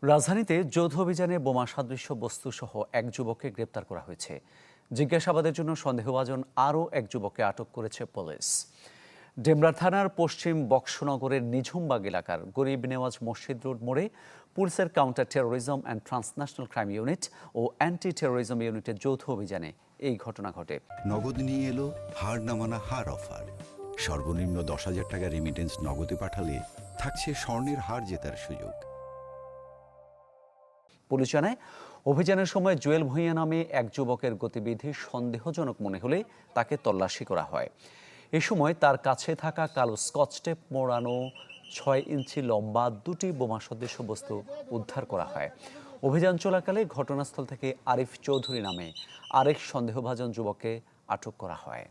রাজধানীতে যৌথ অভিযানে বোমা সাদৃশ্য বস্তুসহ এক যুবককে গ্রেপ্তার করা হয়েছে। জিজ্ঞাসাবাদের জন্য সন্দেহভাজন আরও এক যুবককে আটক করেছে পুলিশ। ডেমরা থানার পশ্চিম বক্সনগরের নিঝুমবাগ এলাকার গরিব নেওয়াজ মসজিদ রোড মোড়ে পুলিশের counter terrorism and transnational crime unit ও অ্যান্টি টেরোরিজম ইউনিটের যৌথ অভিযানে এই ঘটনা ঘটে। নগদ নিয়ে এলো হার না মানা হার অফার। সর্বনিম্ন 10,000 টাকা রেমিটেন্স নগদে পাঠালে থাকছে স্বর্ণের হার জেতার সুযোগ। পুলিশ জানায়, অভিযানের সময় জুয়েল ভূঁইয়া নামে এক যুবকের গতিবিধি সন্দেহজনক মনে হলে তাকে তল্লাশি করা হয়। এ সময় তার কাছে থাকা কালো স্কচ টেপ মোড়ানো 6 ইঞ্চি লম্বা দুটি বোমা সদৃশ্য বস্তু উদ্ধার করা হয়। অভিযান চলাকালে ঘটনাস্থল থেকে আরিফ চৌধুরী নামে আরেক সন্দেহভাজন যুবককে আটক করা হয়।